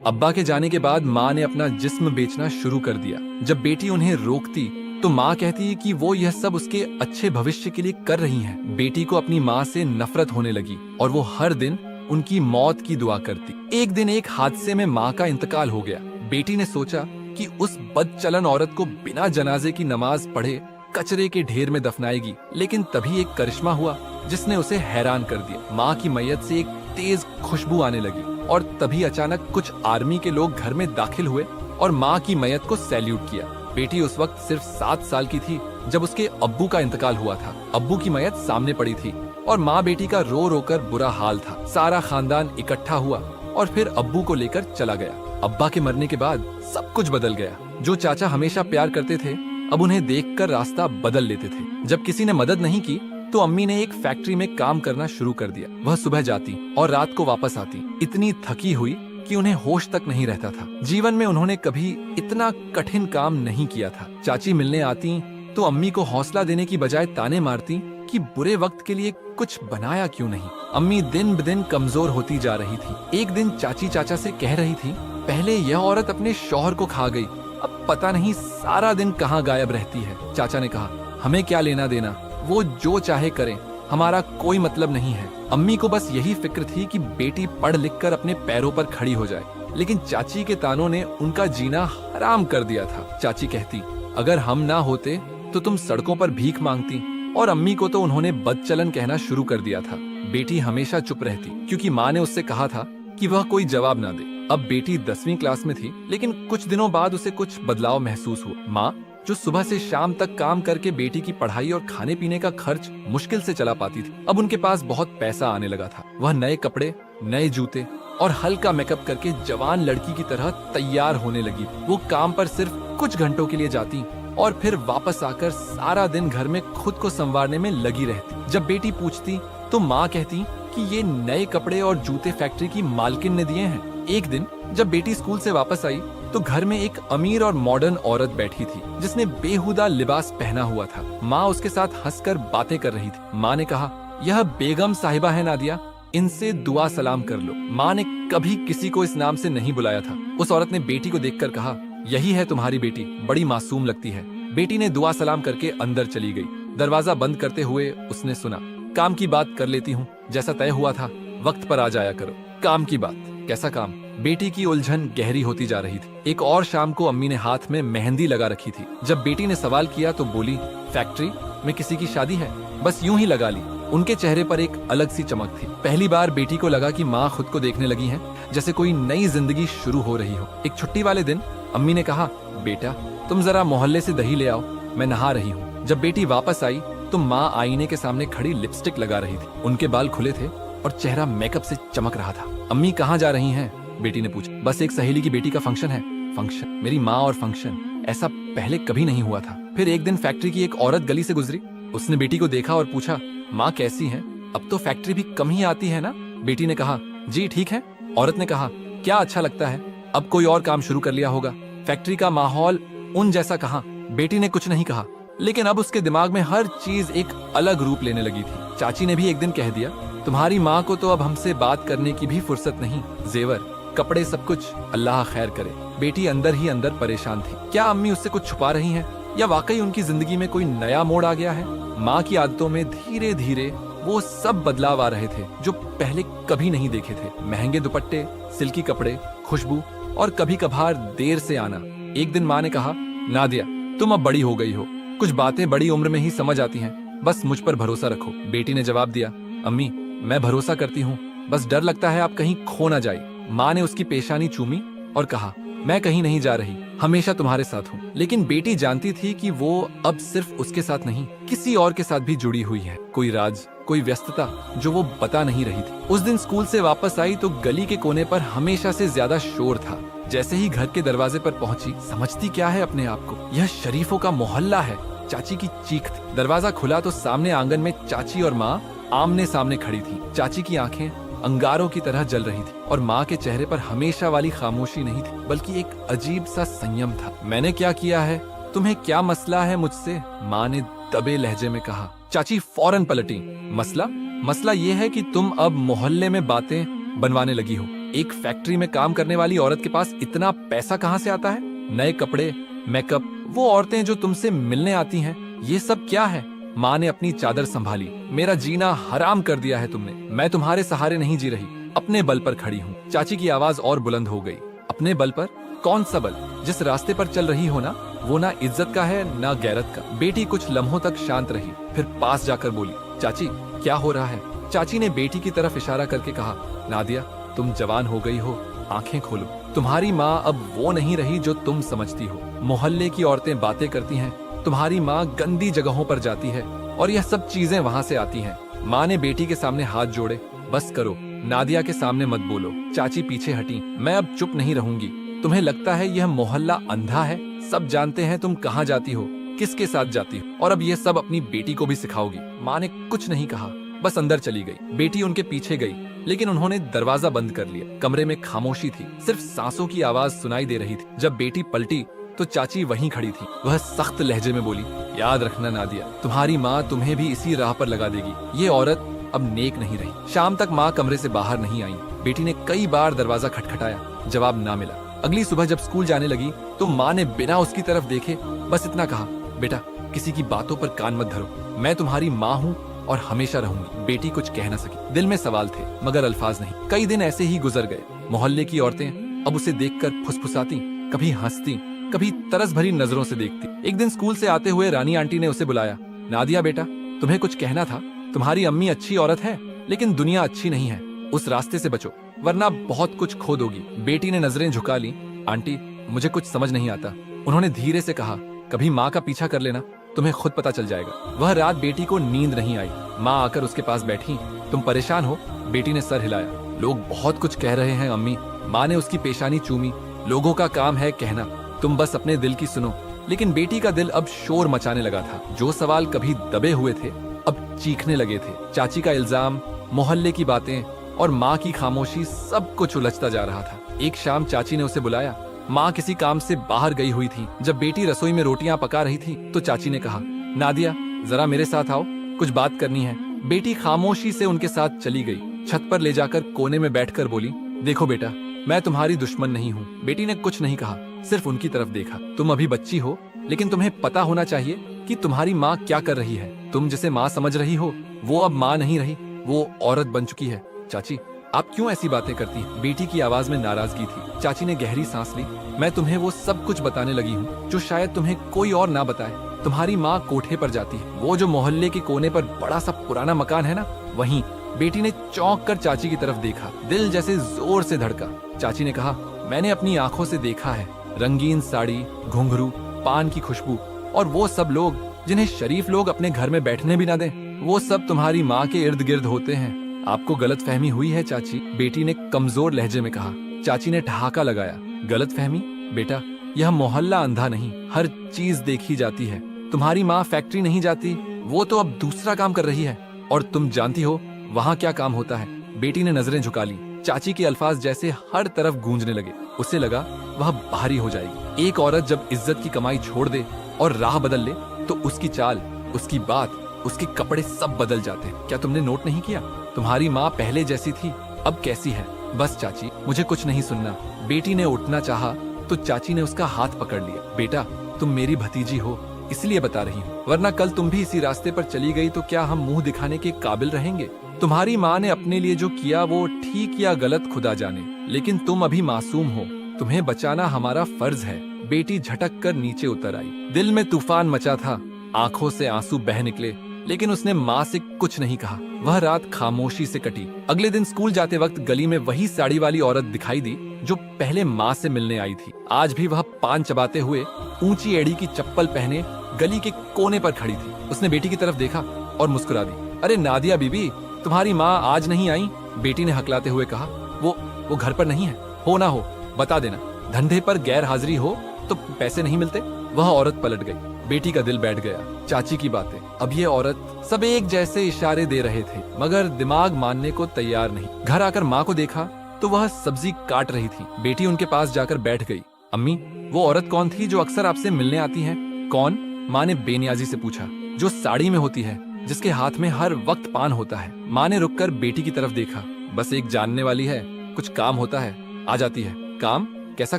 अब्बा के जाने के बाद माँ ने अपना जिस्म बेचना शुरू कर दिया। जब बेटी उन्हें रोकती तो माँ कहती कि वो यह सब उसके अच्छे भविष्य के लिए कर रही हैं। बेटी को अपनी माँ से नफरत होने लगी और वो हर दिन उनकी मौत की दुआ करती। एक दिन एक हादसे में माँ का इंतकाल हो गया। बेटी ने सोचा कि उस बदचलन औरत को बिना जनाजे की नमाज पढ़े कचरे के ढेर में दफनाएगी, लेकिन तभी एक करिश्मा हुआ जिसने उसे हैरान कर दिया। माँ की मैयत से एक तेज खुशबू आने लगी और तभी अचानक कुछ आर्मी के लोग घर में दाखिल हुए और माँ की मैयत को सैल्यूट किया। बेटी उस वक्त सिर्फ 7 साल की थी जब उसके अब्बू का इंतकाल हुआ था। अब्बू की मैयत सामने पड़ी थी और माँ बेटी का रो रो कर बुरा हाल था। सारा खानदान इकट्ठा हुआ और फिर अब्बू को लेकर चला गया। अब्बा के मरने के बाद सब कुछ बदल गया। जो चाचा हमेशा प्यार करते थे अब उन्हें देखकर रास्ता बदल लेते थे। जब किसी ने मदद नहीं की तो अम्मी ने एक फैक्ट्री में काम करना शुरू कर दिया। वह सुबह जाती और रात को वापस आती, इतनी थकी हुई कि उन्हें होश तक नहीं रहता था। जीवन में उन्होंने कभी इतना कठिन काम नहीं किया था। चाची मिलने आती तो अम्मी को हौसला देने की बजाय ताने मारती कि बुरे वक्त के लिए कुछ बनाया क्यों नहीं। अम्मी दिन ब दिन कमजोर होती जा रही थी। एक दिन चाची चाचा से कह रही थी, पहले यह औरत अपने शौहर को खा गई, अब पता नहीं सारा दिन कहाँ गायब रहती है। चाचा ने कहा, हमें क्या लेना देना, वो जो चाहे करें, हमारा कोई मतलब नहीं है। अम्मी को बस यही फिक्र थी कि बेटी पढ़ लिख कर अपने पैरों पर खड़ी हो जाए, लेकिन चाची के तानों ने उनका जीना हराम कर दिया था। चाची कहती, अगर हम ना होते तो तुम सड़कों पर भीख मांगती, और अम्मी को तो उन्होंने बदचलन कहना शुरू कर दिया था। बेटी हमेशा चुप रहती क्योंकि माँ ने उससे कहा था कि वह कोई जवाब ना दे। अब बेटी 10वीं क्लास में थी, लेकिन कुछ दिनों बाद उसे कुछ बदलाव महसूस हुआ। माँ जो सुबह से शाम तक काम करके बेटी की पढ़ाई और खाने पीने का खर्च मुश्किल से चला पाती थी, अब उनके पास बहुत पैसा आने लगा था। वह नए कपड़े, नए जूते और हल्का मेकअप करके जवान लड़की की तरह तैयार होने लगी। वो काम पर सिर्फ कुछ घंटों के लिए जाती और फिर वापस आकर सारा दिन घर में खुद को संवारने में लगी रहती। जब बेटी पूछती तो माँ कहती कि ये नए कपड़े और जूते फैक्ट्री की मालकिन ने दिए हैं। एक दिन जब बेटी स्कूल से वापस आई तो घर में एक अमीर और मॉडर्न औरत बैठी थी जिसने बेहुदा लिबास पहना हुआ था। माँ उसके साथ हंसकर बातें कर रही थी। माँ ने कहा, यह बेगम साहिबा है नादिया, इनसे दुआ सलाम कर लो। माँ ने कभी किसी को इस नाम से नहीं बुलाया था। उस औरत ने बेटी को देखकर कहा, यही है तुम्हारी बेटी, बड़ी मासूम लगती है। बेटी ने दुआ सलाम करके अंदर चली गई। दरवाजा बंद करते हुए उसने सुना, काम की बात कर लेती हूँ, जैसा तय हुआ था वक्त पर आ जाया करो। काम की बात? कैसा काम? बेटी की उलझन गहरी होती जा रही थी। एक और शाम को अम्मी ने हाथ में मेहंदी लगा रखी थी। जब बेटी ने सवाल किया तो बोली, फैक्ट्री में किसी की शादी है, बस यूं ही लगा ली। उनके चेहरे पर एक अलग सी चमक थी। पहली बार बेटी को लगा कि माँ खुद को देखने लगी है, जैसे कोई नई जिंदगी शुरू हो रही हो। एक छुट्टी वाले दिन अम्मी ने कहा, बेटा तुम जरा मोहल्ले से दही ले आओ, मैं नहा रही हूँ। जब बेटी वापस आई तो माँ आईने के सामने खड़ी लिपस्टिक लगा रही थी। उनके बाल खुले थे और चेहरा मेकअप से चमक रहा था। अम्मी कहाँ जा रही हैं? बेटी ने पूछा। बस एक सहेली की बेटी का फंक्शन है। फंक्शन? मेरी माँ और फंक्शन? ऐसा पहले कभी नहीं हुआ था। फिर एक दिन फैक्ट्री की एक औरत गली से गुजरी। उसने बेटी को देखा और पूछा, माँ कैसी हैं? अब तो फैक्ट्री भी कम ही आती है ना? बेटी ने कहा, जी ठीक है। औरत ने कहा, क्या अच्छा लगता है, अब कोई और काम शुरू कर लिया होगा। फैक्ट्री का माहौल उन जैसा कहाँ? बेटी ने कुछ नहीं कहा, लेकिन अब उसके दिमाग में हर चीज एक अलग रूप लेने लगी थी। चाची ने भी एक दिन कह दिया, तुम्हारी माँ को तो अब हमसे बात करने की भी फुर्सत नहीं। जेवर, कपड़े, सब कुछ अल्लाह खैर करे। बेटी अंदर ही अंदर परेशान थी। क्या अम्मी उससे कुछ छुपा रही हैं, या वाकई उनकी जिंदगी में कोई नया मोड़ आ गया है? माँ की आदतों में धीरे धीरे वो सब बदलाव आ रहे थे जो पहले कभी नहीं देखे थे। महंगे दुपट्टे, सिल्की कपड़े, खुशबू और कभी कभार देर से आना। एक दिन माँ ने कहा, नादिया तुम अब बड़ी हो गई हो, कुछ बातें बड़ी उम्र में ही समझ आती हैं, बस मुझ पर भरोसा रखो। बेटी ने जवाब दिया, अम्मी मैं भरोसा करती हूँ, बस डर लगता है आप कहीं खो ना जाए। माँ ने उसकी पेशानी चूमी और कहा, मैं कहीं नहीं जा रही, हमेशा तुम्हारे साथ हूँ। लेकिन बेटी जानती थी कि वो अब सिर्फ उसके साथ नहीं, किसी और के साथ भी जुड़ी हुई है। कोई राज, कोई व्यस्तता जो वो बता नहीं रही थी। उस दिन स्कूल से वापस आई तो गली के कोने पर हमेशा से ज्यादा शोर था। जैसे ही घर के दरवाजे पर पहुंची, समझती क्या है अपने आप को, यह शरीफों का मोहल्ला है। चाची की चीख थी। दरवाजा खुला तो सामने आंगन में चाची और माँ आमने सामने खड़ी थी। चाची की आंखें अंगारों की तरह जल रही थी और माँ के चेहरे पर हमेशा वाली खामोशी नहीं थी, बल्कि एक अजीब सा संयम था। मैंने क्या किया है? तुम्हें क्या मसला है मुझसे? माँ ने दबे लहजे में कहा। चाची फौरन पलटी। मसला? मसला ये है कि तुम अब मोहल्ले में बातें बनवाने लगी हो। एक फैक्ट्री में काम करने वाली औरत के पास इतना पैसा कहाँ से आता है? नए कपड़े, मेकअप, वो औरतें जो तुमसे मिलने आती हैं, ये सब क्या है? माँ ने अपनी चादर संभाली। मेरा जीना हराम कर दिया है तुमने। मैं तुम्हारे सहारे नहीं जी रही, अपने बल पर खड़ी हूँ। चाची की आवाज और बुलंद हो गई। अपने बल पर? कौन सा बल? जिस रास्ते पर चल रही हो ना, वो ना इज्जत का है ना गैरत का। बेटी कुछ लम्हों तक शांत रही, फिर पास जाकर बोली, चाची क्या हो रहा है? चाची ने बेटी की तरफ इशारा करके कहा, नादिया तुम जवान हो गई हो, आंखें खोलो। तुम्हारी माँ अब वो नहीं रही जो तुम समझती हो। मोहल्ले की औरतें बातें करती हैं, तुम्हारी माँ गंदी जगहों पर जाती है और यह सब चीजें वहाँ से आती हैं। माँ ने बेटी के सामने हाथ जोड़े। बस करो, नादिया के सामने मत बोलो। चाची पीछे हटी। मैं अब चुप नहीं रहूंगी। तुम्हें लगता है यह मोहल्ला अंधा है? सब जानते हैं तुम कहाँ जाती हो, किसके साथ जाती हो, और अब ये सब अपनी बेटी को भी सिखाओगी। माँ ने कुछ नहीं कहा, बस अंदर चली गई। बेटी उनके पीछे गई, लेकिन उन्होंने दरवाजा बंद कर लिया। कमरे में खामोशी थी, सिर्फ सांसों की आवाज सुनाई दे रही थी। जब बेटी पलटी तो चाची वहीं खड़ी थी। वह सख्त लहजे में बोली, याद रखना नादिया, तुम्हारी माँ तुम्हें भी इसी राह पर लगा देगी। ये औरत अब नेक नहीं रही। शाम तक माँ कमरे से बाहर नहीं आई। बेटी ने कई बार दरवाजा खटखटाया, जवाब ना मिला। अगली सुबह जब स्कूल जाने लगी तो माँ ने बिना उसकी तरफ देखे बस इतना कहा, बेटा किसी की बातों पर कान मत धरो, मैं तुम्हारी माँ हूँ और हमेशा रहूंगी। बेटी कुछ कह न सकी। दिल में सवाल थे मगर अल्फाज नहीं। कई दिन ऐसे ही गुजर गए। मोहल्ले की औरतें अब उसे देखकर फुसफुसाती, कभी हंसती, कभी तरस भरी नजरों से देखती। एक दिन स्कूल से आते हुए रानी आंटी ने उसे बुलाया, नादिया बेटा तुम्हें कुछ कहना था। तुम्हारी अम्मी अच्छी औरत है, लेकिन दुनिया अच्छी नहीं है। उस रास्ते से बचो, वरना बहुत कुछ खो दोगी। बेटी ने नजरें झुका ली। आंटी मुझे कुछ समझ नहीं आता। उन्होंने धीरे से कहा, कभी माँ का पीछा कर लेना, तुम्हें खुद पता चल जाएगा। वह रात बेटी को नींद नहीं आई। माँ आकर उसके पास बैठी। तुम परेशान हो? बेटी ने सर हिलाया। लोग बहुत कुछ कह रहे हैं अम्मी। माँ ने उसकी पेशानी चूमी। लोगों का काम है कहना, तुम बस अपने दिल की सुनो। लेकिन बेटी का दिल अब शोर मचाने लगा था। जो सवाल कभी दबे हुए थे अब चीखने लगे थे। चाची का इल्जाम, मोहल्ले की बातें और माँ की खामोशी, सब कुछ उलझता जा रहा था। एक शाम चाची ने उसे बुलाया। माँ किसी काम से बाहर गई हुई थी। जब बेटी रसोई में रोटियां पका रही थी तो चाची ने कहा, नादिया जरा मेरे साथ आओ, कुछ बात करनी है। बेटी खामोशी से उनके साथ चली गई। छत पर ले जाकर कोने में बैठकर बोली, देखो बेटा मैं तुम्हारी दुश्मन नहीं हूँ। बेटी ने कुछ नहीं कहा, सिर्फ उनकी तरफ देखा। तुम अभी बच्ची हो, लेकिन तुम्हें पता होना चाहिए कि तुम्हारी माँ क्या कर रही है। तुम जिसे माँ समझ रही हो वो अब माँ नहीं रही, वो औरत बन चुकी है। चाची आप क्यों ऐसी बातें करती हैं? बेटी की आवाज में नाराजगी थी। चाची ने गहरी सांस ली। मैं तुम्हें वो सब कुछ बताने लगी हूँ जो शायद तुम्हें कोई और ना बताए। तुम्हारी माँ कोठे पर जाती है, वो जो मोहल्ले के कोने पर बड़ा सा पुराना मकान है ना, वहीं। बेटी ने चौंक कर चाची की तरफ देखा। दिल जैसे जोर से धड़का। चाची ने कहा, मैंने अपनी आंखों से देखा है, रंगीन साड़ी, घुंघरू, पान की खुशबू, और वो सब लोग जिन्हें शरीफ लोग अपने घर में बैठने भी ना दें, वो सब तुम्हारी माँ के इर्द गिर्द होते हैं। आपको गलत फहमी हुई है चाची, बेटी ने कमजोर लहजे में कहा। चाची ने ठहाका लगाया। गलत फहमी? बेटा यह मोहल्ला अंधा नहीं, हर चीज देखी जाती है। तुम्हारी माँ फैक्ट्री नहीं जाती, वो तो अब दूसरा काम कर रही है, और तुम जानती हो वहाँ क्या काम होता है। बेटी ने नजरें झुका ली। चाची के अल्फाज जैसे हर तरफ गूंजने लगे। उसे लगा वह भारी हो जाएगी। एक औरत जब इज्जत की कमाई छोड़ दे और राह बदल ले तो उसकी चाल, उसकी बात, उसके कपड़े सब बदल जाते हैं। क्या तुमने नोट नहीं किया? तुम्हारी माँ पहले जैसी थी, अब कैसी है? बस चाची मुझे कुछ नहीं सुनना। बेटी ने उठना चाहा तो चाची ने उसका हाथ पकड़ लिया। बेटा तुम मेरी भतीजी हो, इसलिए बता रही हूँ, वरना कल तुम भी इसी रास्ते पर चली गई तो क्या हम मुंह दिखाने के काबिल रहेंगे? तुम्हारी माँ ने अपने लिए जो किया वो ठीक या गलत खुदा जाने, लेकिन तुम अभी मासूम हो, तुम्हें बचाना हमारा फर्ज है। बेटी झटक कर नीचे उतर आई। दिल में तूफान मचा था, आंखों से आंसू बह निकले, लेकिन उसने माँ से कुछ नहीं कहा। वह रात खामोशी से कटी। अगले दिन स्कूल जाते वक्त गली में वही साड़ी वाली औरत दिखाई दी जो पहले माँ से मिलने आई थी। आज भी वह पान चबाते हुए, ऊंची एड़ी की चप्पल पहने गली के कोने पर खड़ी थी। उसने बेटी की तरफ देखा और मुस्कुरा दी। अरे नादिया बीबी, तुम्हारी माँ आज नहीं आई? बेटी ने हकलाते हुए कहा। वो घर पर नहीं है। हो ना हो बता देना, धंधे पर गैर हाजिरी हो तो पैसे नहीं मिलते। वह औरत पलट गई। बेटी का दिल बैठ गया। चाची की बातें, अब ये औरत, सब एक जैसे इशारे दे रहे थे मगर दिमाग मानने को तैयार नहीं। घर आकर माँ को देखा तो वह सब्जी काट रही थी। बेटी उनके पास जाकर बैठ गई। अम्मी वो औरत कौन थी जो अक्सर आपसे मिलने आती है? कौन? माँ ने बेनियाजी से पूछा। जो साड़ी में होती है, जिसके हाथ में हर वक्त पान होता है। माँ ने रुककर बेटी की तरफ देखा। बस एक जानने वाली है, कुछ काम होता है, आ जाती है। काम? कैसा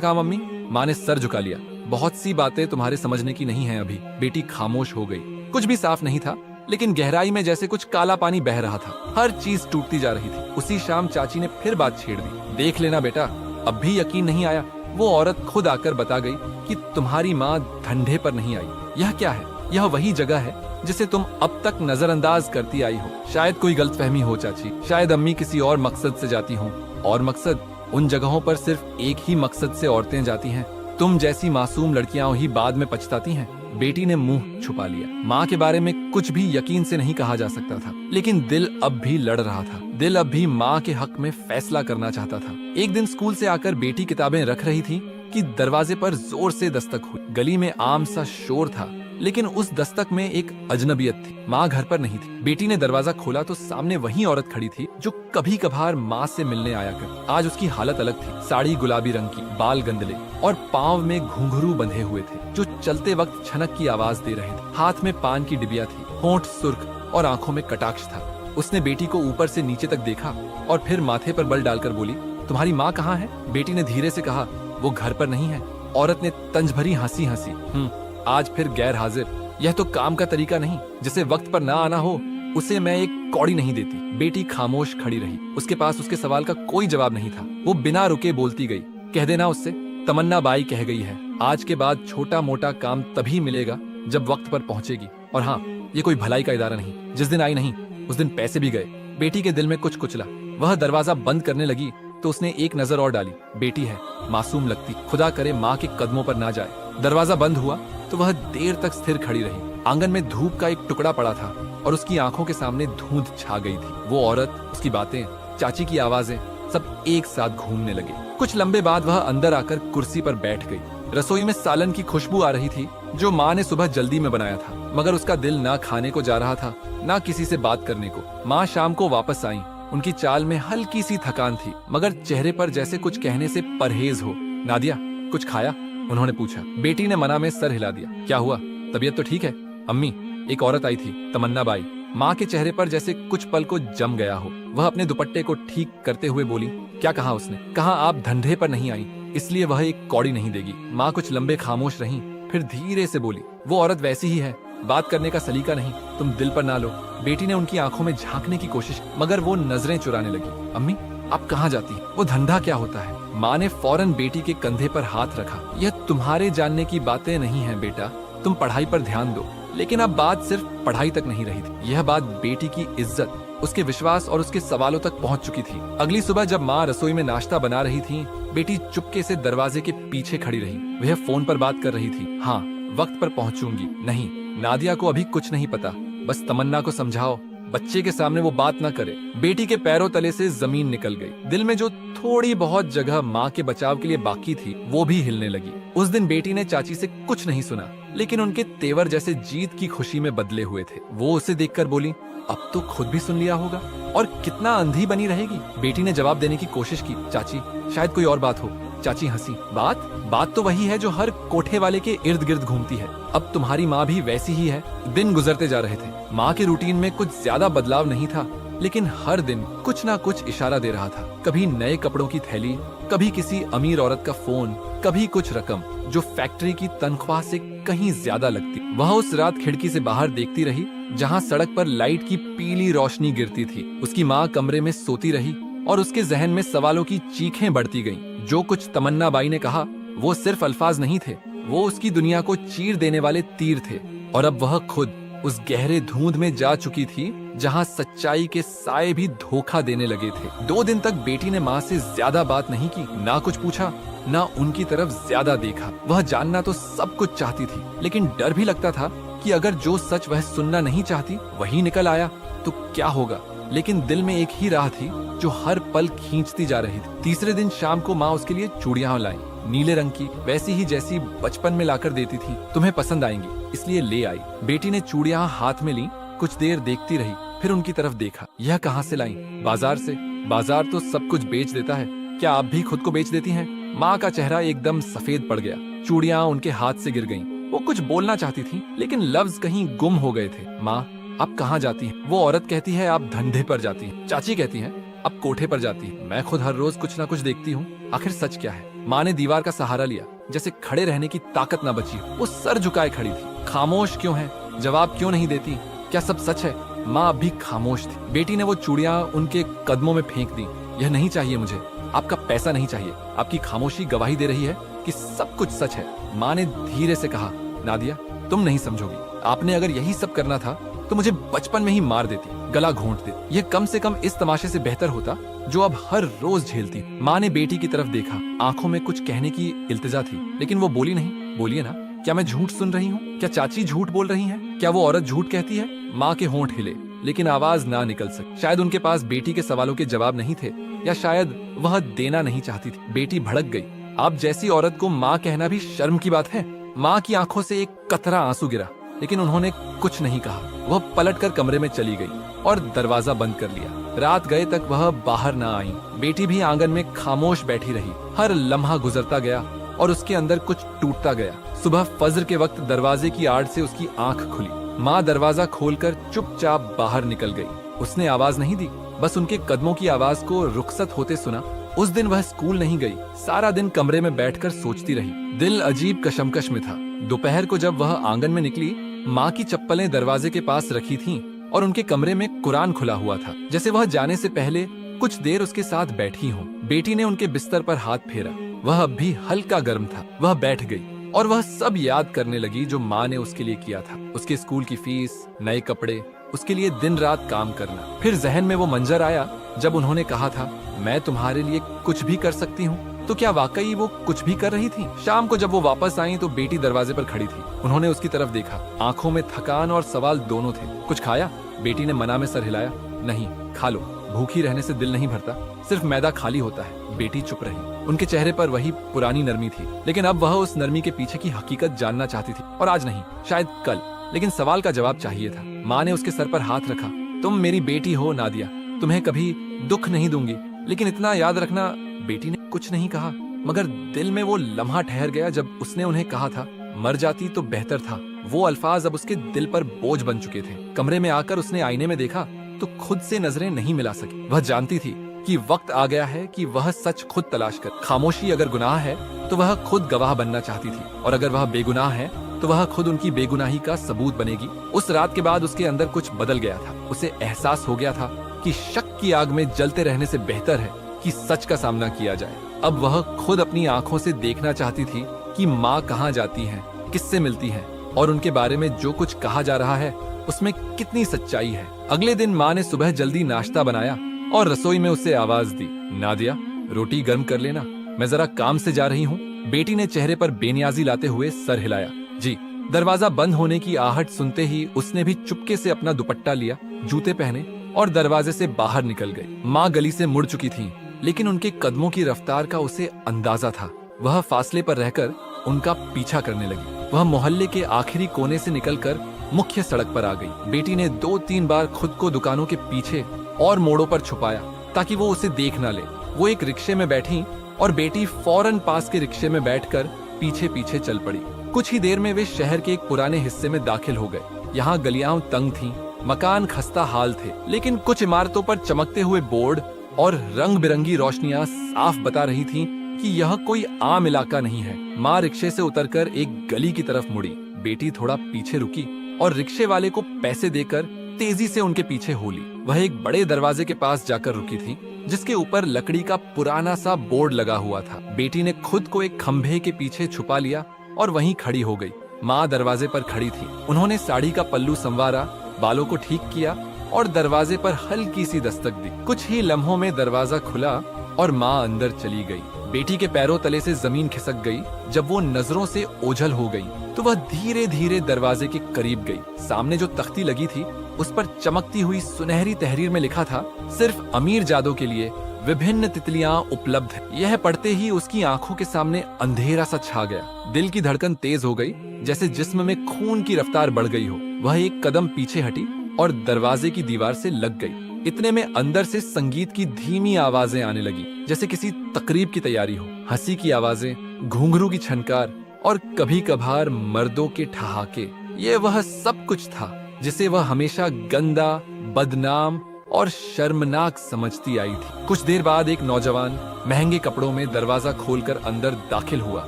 काम अम्मी? माँ ने सर झुका लिया। बहुत सी बातें तुम्हारे समझने की नहीं है अभी। बेटी खामोश हो गई। कुछ भी साफ नहीं था, लेकिन गहराई में जैसे कुछ काला पानी बह रहा था। हर चीज टूटती जा रही थी। उसी शाम चाची ने फिर बात छेड़ दी। देख लेना बेटा, अब भी यकीन नहीं आया? वो औरत खुद आकर बता गई कि तुम्हारी माँ धंधे पर नहीं आई। यह क्या है? यह वही जगह है जिसे तुम अब तक नजरअंदाज करती आई हो। शायद कोई गलतफहमी हो चाची, शायद अम्मी किसी और मकसद से जाती हो। और मकसद? उन जगहों पर सिर्फ एक ही मकसद से औरतें जाती हैं। तुम जैसी मासूम लड़कियां ही बाद में पछताती हैं। बेटी ने मुंह छुपा लिया। माँ के बारे में कुछ भी यकीन से नहीं कहा जा सकता था, लेकिन दिल अब भी लड़ रहा था। दिल अब भी माँ के हक में फैसला करना चाहता था। एक दिन स्कूल से आकर बेटी किताबें रख रही थी कि दरवाजे पर जोर से दस्तक हुई। गली में आम सा शोर था, लेकिन उस दस्तक में एक अजनबियत थी। माँ घर पर नहीं थी। बेटी ने दरवाजा खोला तो सामने वही औरत खड़ी थी जो कभी कभार माँ से मिलने आया कर। आज उसकी हालत अलग थी। साड़ी गुलाबी रंग की, बाल गंदले और पाँव में घुंघरू बंधे हुए थे जो चलते वक्त छनक की आवाज दे रहे थे। हाथ में पान की डिबिया थी, होंठ सुर्ख और आंखों में कटाक्ष था। उसने बेटी को ऊपर से नीचे तक देखा और फिर माथे पर बल डालकर बोली, तुम्हारी माँ कहाँ है? बेटी ने धीरे से कहा, वो घर पर नहीं है। औरत ने तंज भरी हंसी हंसी। आज फिर गैर हाजिर। यह तो काम का तरीका नहीं। जिसे वक्त पर ना आना हो उसे मैं एक कौड़ी नहीं देती। बेटी खामोश खड़ी रही। उसके पास उसके सवाल का कोई जवाब नहीं था। वो बिना रुके बोलती गई, कह देना उससे, तमन्ना बाई कह गई है, आज के बाद छोटा मोटा काम तभी मिलेगा जब वक्त पर पहुंचेगी। और हाँ, ये कोई भलाई का इदारा नहीं। जिस दिन आई नहीं उस दिन पैसे भी गए। बेटी के दिल में कुछ कुचला। वह दरवाजा बंद करने लगी तो उसने एक नजर और डाली। बेटी है, मासूम लगती, खुदा करे माँ के कदमों पर ना जाए। दरवाजा बंद हुआ तो वह देर तक स्थिर खड़ी रही। आंगन में धूप का एक टुकड़ा पड़ा था और उसकी आंखों के सामने धुंध छा गई थी। वो औरत, उसकी बातें, चाची की आवाजें, सब एक साथ घूमने लगे। कुछ लंबे बाद वह अंदर आकर कुर्सी पर बैठ गई। रसोई में सालन की खुशबू आ रही थी जो माँ ने सुबह जल्दी में बनाया था, मगर उसका दिल ना खाने को जा रहा था ना किसी से बात करने को। माँ शाम को वापस आई। उनकी चाल में हल्की सी थकान थी, मगर चेहरे पर जैसे कुछ कहने से परहेज हो। नादिया, कुछ खाया? उन्होंने पूछा। बेटी ने मना में सर हिला दिया। क्या हुआ? तबीयत तो ठीक है? अम्मी, एक औरत आई थी, तमन्ना बाई। माँ के चेहरे पर जैसे कुछ पल को जम गया हो। वह अपने दुपट्टे को ठीक करते हुए बोली, क्या कहा उसने? कहा आप धंधे पर नहीं आई, इसलिए वह एक कौड़ी नहीं देगी। माँ कुछ लंबे खामोश रहीं, फिर धीरे से बोली, वो औरत वैसी ही है, बात करने का सलीका नहीं, तुम दिल पर ना लो। बेटी ने उनकी आंखों में झांकने की कोशिश, मगर वो नजरें चुराने लगी। अम्मी, आप कहाँ जाती? वो धंधा क्या होता है? माँ ने फौरन बेटी के कंधे पर हाथ रखा। यह तुम्हारे जानने की बातें नहीं है बेटा, तुम पढ़ाई पर ध्यान दो। लेकिन अब बात सिर्फ पढ़ाई तक नहीं रही थी। यह बात बेटी की इज्जत, उसके विश्वास और उसके सवालों तक पहुंच चुकी थी। अगली सुबह जब माँ रसोई में नाश्ता बना रही थी, बेटी चुपके से दरवाजे के पीछे खड़ी रही। वह फोन पर बात कर रही थी। हाँ, वक्त पर पहुंचूंगी। नहीं, नादिया को अभी कुछ नहीं पता, बस तमन्ना को समझाओ बच्चे के सामने वो बात ना करे। बेटी के पैरों तले से जमीन निकल गई। दिल में जो थोड़ी बहुत जगह माँ के बचाव के लिए बाकी थी वो भी हिलने लगी। उस दिन बेटी ने चाची से कुछ नहीं सुना, लेकिन उनके तेवर जैसे जीत की खुशी में बदले हुए थे। वो उसे देखकर बोली, अब तो खुद भी सुन लिया होगा, और कितना अंधी बनी रहेगी। बेटी ने जवाब देने की कोशिश की, चाची शायद कोई और बात हो। चाची हंसी, बात तो वही है जो हर कोठे वाले के इर्द गिर्द घूमती है। अब तुम्हारी माँ भी वैसी ही है। दिन गुजरते जा रहे थे। माँ के रूटीन में कुछ ज्यादा बदलाव नहीं था, लेकिन हर दिन कुछ ना कुछ इशारा दे रहा था। कभी नए कपड़ों की थैली, कभी किसी अमीर औरत का फोन, कभी कुछ रकम जो फैक्ट्री की तनख्वाह से कहीं ज्यादा लगती। वह उस रात खिड़की से बाहर देखती रही जहाँ सड़क पर लाइट की पीली रोशनी गिरती थी। उसकी माँ कमरे में सोती रही और उसके जहन में सवालों की चीखें बढ़ती गईं। जो कुछ तमन्ना बाई ने कहा वो सिर्फ अल्फाज नहीं थे, वो उसकी दुनिया को चीर देने वाले तीर थे। और अब वह खुद उस गहरे धुंध में जा चुकी थी जहां सच्चाई के साए भी धोखा देने लगे थे। 2 दिन तक बेटी ने माँ से ज्यादा बात नहीं की, ना कुछ पूछा, ना उनकी तरफ ज्यादा देखा। वह जानना तो सब कुछ चाहती थी, लेकिन डर भी लगता था कि अगर जो सच वह सुनना नहीं चाहती वही निकल आया तो क्या होगा। लेकिन दिल में एक ही राह थी जो हर पल खींचती जा रही थी। तीसरे दिन शाम को माँ उसके लिए चूड़ियां लाई, नीले रंग की, वैसी ही जैसी बचपन में लाकर देती थी। तुम्हें पसंद आएंगी, इसलिए ले आई। बेटी ने चूड़ियां हाथ में ली, कुछ देर देखती रही, फिर उनकी तरफ देखा। यह कहाँ से लाई? बाजार से। बाजार तो सब कुछ बेच देता है, क्या आप भी खुद को बेच देती हैं? माँ का चेहरा एकदम सफेद पड़ गया। चूड़ियां उनके हाथ से गिर गईं। वो कुछ बोलना चाहती थी, लेकिन लफ्ज कहीं गुम हो गए थे। माँ, आप कहाँ जाती हैं? वो औरत कहती है आप धंधे पर जाती हैं। चाची कहती हैं अब कोठे पर जाती है। मैं खुद हर रोज कुछ ना कुछ देखती हूँ, आखिर सच क्या है। माँ ने दीवार का सहारा लिया, जैसे खड़े रहने की ताकत ना बची हो। वो सर झुकाए खड़ी थी। खामोश क्यों है, जवाब क्यों नहीं देती, क्या सब सच है? माँ अब भी खामोश थी। बेटी ने वो चूड़ियां उनके कदमों में फेंक दी। यह नहीं चाहिए मुझे, आपका पैसा नहीं चाहिए। आपकी खामोशी गवाही दे रही है कि सब कुछ सच है। माँ ने धीरे से कहा, नादिया तुम नहीं समझोगी। आपने अगर यही सब करना था तो मुझे बचपन में ही मार देती, गला घोंट देती। यह कम से कम इस तमाशे से बेहतर होता जो अब हर रोज झेलती। माँ ने बेटी की तरफ देखा, आंखों में कुछ कहने की इल्तिजा थी, लेकिन वो बोली नहीं। बोलिए ना, क्या मैं झूठ सुन रही हूँ? क्या चाची झूठ बोल रही हैं? क्या वो औरत झूठ कहती है? माँ के होंठ हिले, लेकिन आवाज ना निकल सकी। शायद उनके पास बेटी के सवालों के जवाब नहीं थे, या शायद वह देना नहीं चाहती थी। बेटी भड़क गई। आप जैसी औरत को माँ कहना भी शर्म की बात है। माँ की आंखों से एक कतरा आंसू गिरा, लेकिन उन्होंने कुछ नहीं कहा। वह पलटकर कमरे में चली गई और दरवाजा बंद कर लिया। रात गए तक वह बाहर ना आई। बेटी भी आंगन में खामोश बैठी रही। हर लम्हा गुजरता गया और उसके अंदर कुछ टूटता गया। सुबह फज्र के वक्त दरवाजे की आड़ से उसकी आंख खुली। माँ दरवाजा खोलकर चुपचाप बाहर निकल गई। उसने आवाज नहीं दी, बस उनके कदमों की आवाज को रुखसत होते सुना। उस दिन वह स्कूल नहीं गई। सारा दिन कमरे में बैठकर सोचती रही। दिल अजीब कशमकश में था। दोपहर को जब वह आंगन में निकली, माँ की चप्पलें दरवाजे के पास रखी थीं और उनके कमरे में कुरान खुला हुआ था, जैसे वह जाने से पहले कुछ देर उसके साथ बैठी हो। बेटी ने उनके बिस्तर पर हाथ फेरा। वह अब भी हल्का गर्म था। वह बैठ गई और वह सब याद करने लगी जो माँ ने उसके लिए किया था। उसके स्कूल की फीस, नए कपड़े, उसके लिए दिन रात काम करना। फिर जहन में वो मंजर आया जब उन्होंने कहा था, मैं तुम्हारे लिए कुछ भी कर सकती हूँ। तो क्या वाकई वो कुछ भी कर रही थी? शाम को जब वो वापस आई तो बेटी दरवाजे पर खड़ी थी। उन्होंने उसकी तरफ देखा। आंखों में थकान और सवाल दोनों थे। कुछ खाया? बेटी ने मना में सर हिलाया। नहीं, खा लो, भूखी रहने से दिल नहीं भरता, सिर्फ मैदा खाली होता है। बेटी चुप रही। उनके चेहरे पर वही पुरानी नरमी थी, लेकिन अब वह उस नरमी के पीछे की हकीकत जानना चाहती थी। और आज नहीं, शायद कल, लेकिन सवाल का जवाब चाहिए था। माँ ने उसके सर पर हाथ रखा। तुम मेरी बेटी हो नादिया, तुम्हें कभी दुख नहीं दूंगी, लेकिन इतना याद रखना। बेटी ने कुछ नहीं कहा, मगर दिल में वो लम्हा ठहर गया जब उसने उन्हें कहा था, मर जाती तो बेहतर था। वो अल्फाज अब उसके दिल पर बोझ बन चुके थे। कमरे में आकर उसने आईने में देखा तो खुद से नजरें नहीं मिला सकी। वह जानती थी कि वक्त आ गया है कि वह सच खुद तलाश कर। खामोशी अगर गुनाह है तो वह खुद गवाह बनना चाहती थी, और अगर वह बेगुनाह है तो वह खुद उनकी बेगुनाही का सबूत बनेगी। उस रात के बाद उसके अंदर कुछ बदल गया था। उसे एहसास हो गया था कि शक की आग में जलते रहने से बेहतर है कि सच का सामना किया जाए। अब वह खुद अपनी आंखों से देखना चाहती थी कि माँ कहाँ जाती हैं, किससे मिलती हैं, और उनके बारे में जो कुछ कहा जा रहा है उसमें कितनी सच्चाई है। अगले दिन माँ ने सुबह जल्दी नाश्ता बनाया और रसोई में उसे आवाज दी, नादिया रोटी गर्म कर लेना, मैं जरा काम से जा रही हूँ। बेटी ने चेहरे पर बेनियाजी लाते हुए सर हिलाया। जी। दरवाजा बंद होने की आहट सुनते ही उसने भी चुपके से अपना दुपट्टा लिया, जूते पहने और दरवाजे से बाहर निकल गई। माँ गली से मुड़ चुकी थी, लेकिन उनके कदमों की रफ्तार का उसे अंदाजा था। वह फासले पर रहकर उनका पीछा करने लगी। वह मोहल्ले के आखिरी कोने से निकलकर मुख्य सड़क पर आ गई। बेटी ने 2-3 बार खुद को दुकानों के पीछे और मोड़ों पर छुपाया ताकि वो उसे देख न ले। वो एक रिक्शे में बैठी और बेटी फौरन पास के रिक्शे में बैठकर पीछे पीछे चल पड़ी। कुछ ही देर में वे शहर के एक पुराने हिस्से में दाखिल हो गए। यहाँ गलियां तंग थीं, मकान खस्ता हाल थे, लेकिन कुछ इमारतों पर चमकते हुए बोर्ड और रंग बिरंगी रोशनियां साफ बता रही थीं कि यह कोई आम इलाका नहीं है। माँ रिक्शे से उतरकर एक गली की तरफ मुड़ी। बेटी थोड़ा पीछे रुकी और रिक्शे वाले को पैसे देकर तेजी से उनके पीछे हो ली। वह एक बड़े दरवाजे के पास जाकर रुकी थी, जिसके ऊपर लकड़ी का पुराना सा बोर्ड लगा हुआ था। बेटी ने खुद को एक खंभे के पीछे छुपा लिया और वहीं खड़ी हो गई। माँ दरवाजे पर खड़ी थी। उन्होंने साड़ी का पल्लू संवारा, बालों को ठीक किया और दरवाजे पर हल्की सी दस्तक दी। कुछ ही लम्हों में दरवाजा खुला और माँ अंदर चली गई। बेटी के पैरों तले से जमीन खिसक गई। जब वो नजरों से ओझल हो गई तो वह धीरे धीरे दरवाजे के करीब गई। सामने जो तख्ती लगी थी उस पर चमकती हुई सुनहरी तहरीर में लिखा था, सिर्फ अमीर जादों के लिए विभिन्न तितलियां उपलब्ध है। यह पढ़ते ही उसकी आंखों के सामने अंधेरा सा छा गया। दिल की धड़कन तेज हो गई, जैसे जिस्म में खून की रफ्तार बढ़ गई हो। वह एक कदम पीछे हटी और दरवाजे की दीवार से लग गई। इतने में अंदर से संगीत की धीमी आवाजें आने लगी, जैसे किसी तकरीब की तैयारी हो। हंसी की आवाजें, घुंघरू की छनकार और कभी कभार मर्दों के ठहाके। ये वह सब कुछ था जिसे वह हमेशा गंदा, बदनाम और शर्मनाक समझती आई थी। कुछ देर बाद एक नौजवान महंगे कपड़ों में दरवाजा खोलकर अंदर दाखिल हुआ।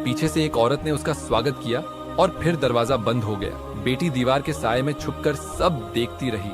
पीछे से एक औरत ने उसका स्वागत किया और फिर दरवाजा बंद हो गया। बेटी दीवार के साये में छुपकर सब देखती रही।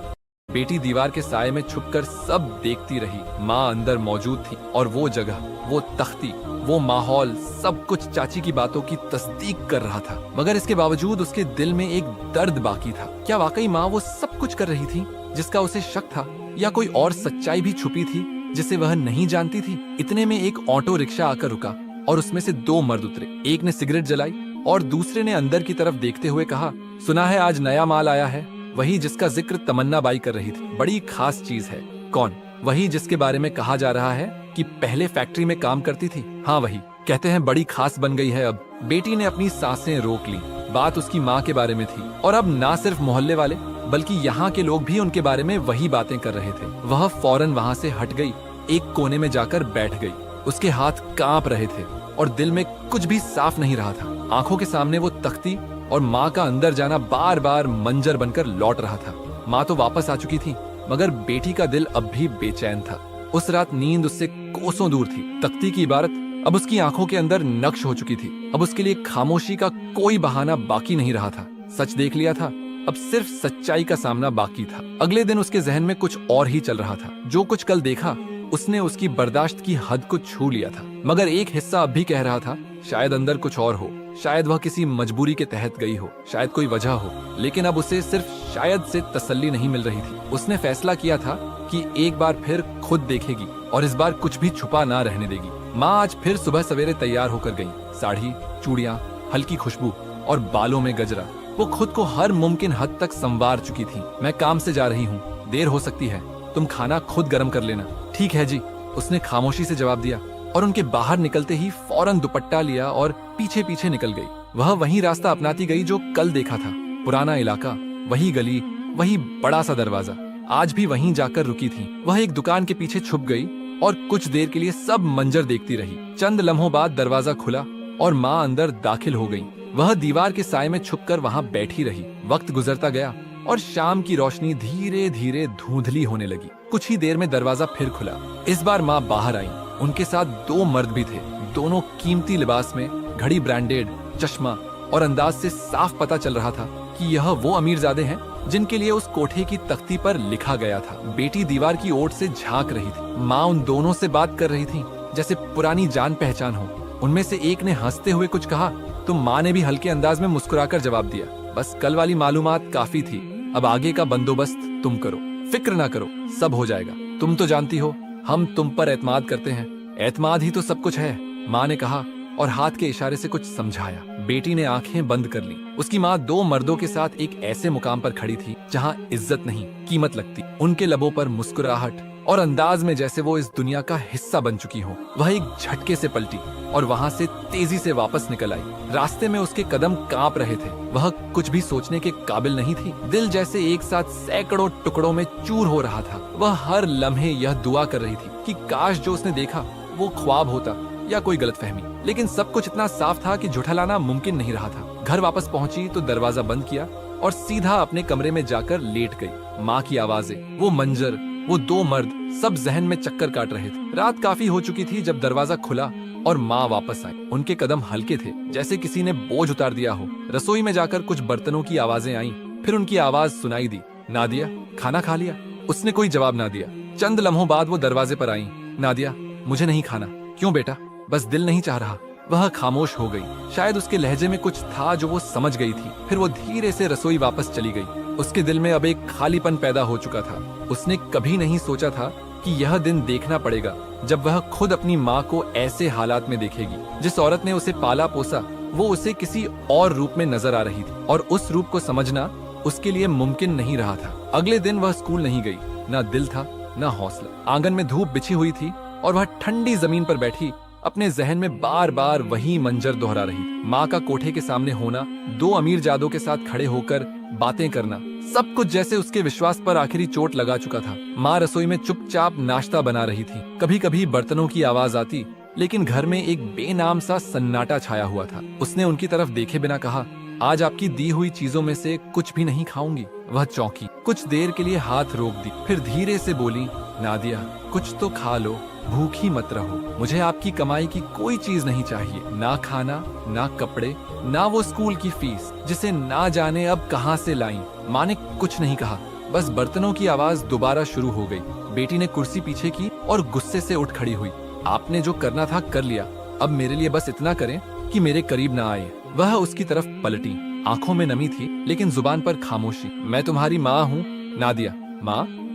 बेटी दीवार के साये में छुपकर सब देखती रही। माँ अंदर मौजूद थी और वो जगह, वो तख्ती, वो माहौल, सब कुछ चाची की बातों की तस्दीक कर रहा था। मगर इसके बावजूद उसके दिल में एक दर्द बाकी था। क्या वाकई माँ वो सब कुछ कर रही थी जिसका उसे शक था, या कोई और सच्चाई भी छुपी थी जिसे वह नहीं जानती थी? इतने में एक ऑटो रिक्शा आकर रुका और उसमें से दो मर्द उतरे। एक ने सिगरेट जलाई और दूसरे ने अंदर की तरफ देखते हुए कहा, सुना है आज नया माल आया है, वही जिसका जिक्र तमन्ना बाई कर रही थी। बड़ी खास चीज है। कौन? वही जिसके बारे में कहा जा रहा है कि पहले फैक्ट्री में काम करती थी। हाँ वही। कहते हैं बड़ी खास बन गई है अब। बेटी ने अपनी सांसें रोक ली। बात उसकी माँ के बारे में थी और अब ना सिर्फ मोहल्ले वाले बल्कि यहाँ के लोग भी उनके बारे में वही बातें कर रहे थे। वह फौरन वहाँ से हट गई, एक कोने में जाकर बैठ गई। उसके हाथ कांप रहे थे और दिल में कुछ भी साफ नहीं रहा था। आंखों के सामने वो तख्ती और माँ का अंदर जाना बार बार मंजर बनकर लौट रहा था। माँ तो वापस आ चुकी थी मगर बेटी का दिल अब भी बेचैन था। उस रात नींद उससे कोसों दूर थी। तख्ती की इबारत अब उसकी आंखों के अंदर नक्श हो चुकी थी। अब उसके लिए खामोशी का कोई बहाना बाकी नहीं रहा था। सच देख लिया था, अब सिर्फ सच्चाई का सामना बाकी था। अगले दिन उसके जहन में कुछ और ही चल रहा था। जो कुछ कल देखा उसने उसकी बर्दाश्त की हद को छू लिया था। मगर एक हिस्सा अब भी कह रहा था शायद अंदर कुछ और हो, शायद वह किसी मजबूरी के तहत गई हो, शायद कोई वजह हो। लेकिन अब उसे सिर्फ शायद से तसल्ली नहीं मिल रही थी। उसने फैसला किया था कि एक बार फिर खुद देखेगी और इस बार कुछ भी छुपा ना रहने देगी। माँ आज फिर सुबह सवेरे तैयार होकर गई। साड़ी, चूड़ियाँ, हल्की खुशबू और बालों में गजरा। वो खुद को हर मुमकिन हद तक संवार चुकी थी। मैं काम से जा रही हूँ, देर हो सकती है, तुम खाना खुद गर्म कर लेना। ठीक है जी, उसने खामोशी से जवाब दिया और उनके बाहर निकलते ही फौरन दुपट्टा लिया और पीछे पीछे निकल गई। वह वही रास्ता अपनाती गई जो कल देखा था। पुराना इलाका, वही गली, वही बड़ा सा दरवाजा। आज भी वहीं जाकर रुकी थी। वह एक दुकान के पीछे छुप गई और कुछ देर के लिए सब मंजर देखती रही। चंद लम्हों बाद दरवाजा खुला और माँ अंदर दाखिल हो गई। वह दीवार के साये में छुपकर वहां बैठी रही। वक्त गुजरता गया और शाम की रोशनी धीरे धीरे धुंधली होने लगी। कुछ ही देर में दरवाजा फिर खुला। इस बार माँ बाहर आई। उनके साथ दो मर्द भी थे। दोनों कीमती लिबास में, घड़ी ब्रांडेड, चश्मा और अंदाज से साफ पता चल रहा था कि यह वो अमीरजादे हैं जिनके लिए उस कोठे की तख्ती पर लिखा गया था। बेटी दीवार की ओर से झांक रही थी। माँ उन दोनों से बात कर रही थी जैसे पुरानी जान पहचान हो। उनमें से एक ने हंसते हुए कुछ कहा तो माँ ने भी हल्के अंदाज में मुस्कुराकर जवाब दिया, बस कल वाली मालूमात काफी थी, अब आगे का बंदोबस्त तुम करो, फिक्र ना करो, सब हो जाएगा। तुम तो जानती हो हम तुम पर एतमाद करते हैं, एतमाद ही तो सब कुछ है, माँ ने कहा और हाथ के इशारे से कुछ समझाया। बेटी ने आंखें बंद कर ली। उसकी माँ दो मर्दों के साथ एक ऐसे मुकाम पर खड़ी थी जहाँ इज्जत नहीं कीमत लगती। उनके लबों पर मुस्कुराहट और अंदाज में जैसे वो इस दुनिया का हिस्सा बन चुकी हो। वह एक झटके से पलटी और वहाँ से तेजी से वापस निकल आई। रास्ते में उसके कदम कांप रहे थे। वह कुछ भी सोचने के काबिल नहीं थी। दिल जैसे एक साथ सैकड़ों टुकड़ों में चूर हो रहा था। वह हर लम्हे यह दुआ कर रही थी कि काश जो उसने देखा वो ख्वाब होता या कोई गलतफहमी। लेकिन सब कुछ इतना साफ था कि झुठलाना मुमकिन नहीं रहा था। घर वापस पहुंची तो दरवाजा बंद किया और सीधा अपने कमरे में जाकर लेट गई। माँ की आवाजें, वो मंजर, वो दो मर्द, सब जहन में चक्कर काट रहे थे। रात काफी हो चुकी थी जब दरवाजा खुला और माँ वापस आई। उनके कदम हल्के थे जैसे किसी ने बोझ उतार दिया हो। रसोई में जाकर कुछ बर्तनों की आवाजें आईं। फिर उनकी आवाज सुनाई दी, नादिया खाना खा लिया? उसने कोई जवाब ना दिया। चंद लम्हों बाद वो दरवाजे पर आई। नादिया मुझे नहीं खाना। क्यों बेटा? बस दिल नहीं चाह रहा। वह खामोश हो गई। शायद उसके लहजे में कुछ था जो वो समझ गई थी। फिर वो धीरे से रसोई वापस चली गई। उसके दिल में अब एक खालीपन पैदा हो चुका था। उसने कभी नहीं सोचा था कि यह दिन देखना पड़ेगा जब वह खुद अपनी माँ को ऐसे हालात में देखेगी। जिस औरत ने उसे पाला पोसा वो उसे किसी और रूप में नजर आ रही थी और उस रूप को समझना उसके लिए मुमकिन नहीं रहा था। अगले दिन वह स्कूल नहीं गई। ना दिल था ना हौसला। आंगन में धूप बिछी हुई थी और वह ठंडी जमीन पर बैठी अपने जहन में बार बार वही मंजर दोहरा रही। माँ का कोठे के सामने होना, दो अमीरजादों के साथ खड़े होकर बातें करना, सब कुछ जैसे उसके विश्वास पर आखिरी चोट लगा चुका था। माँ रसोई में चुपचाप नाश्ता बना रही थी। कभी कभी बर्तनों की आवाज आती, लेकिन घर में एक बेनाम सा सन्नाटा छाया हुआ था। उसने उनकी तरफ देखे बिना कहा, आज आपकी दी हुई चीजों में से कुछ भी नहीं खाऊंगी। वह चौंकी, कुछ देर के लिए हाथ रोक दी, फिर धीरे से बोली, नादिया कुछ तो खा लो, भूखी मत रहो। मुझे आपकी कमाई की कोई चीज नहीं चाहिए, ना खाना, ना कपड़े, ना वो स्कूल की फीस जिसे ना जाने अब कहां से लाई। माँ ने कुछ नहीं कहा, बस बर्तनों की आवाज दोबारा शुरू हो गई। बेटी ने कुर्सी पीछे की और गुस्से से उठ खड़ी हुई। आपने जो करना था कर लिया, अब मेरे लिए बस इतना करें कि मेरे करीब ना आए। वह उसकी तरफ पलटी, आंखों में नमी थी लेकिन जुबान पर खामोशी। मैं तुम्हारी माँ हूँ नादिया।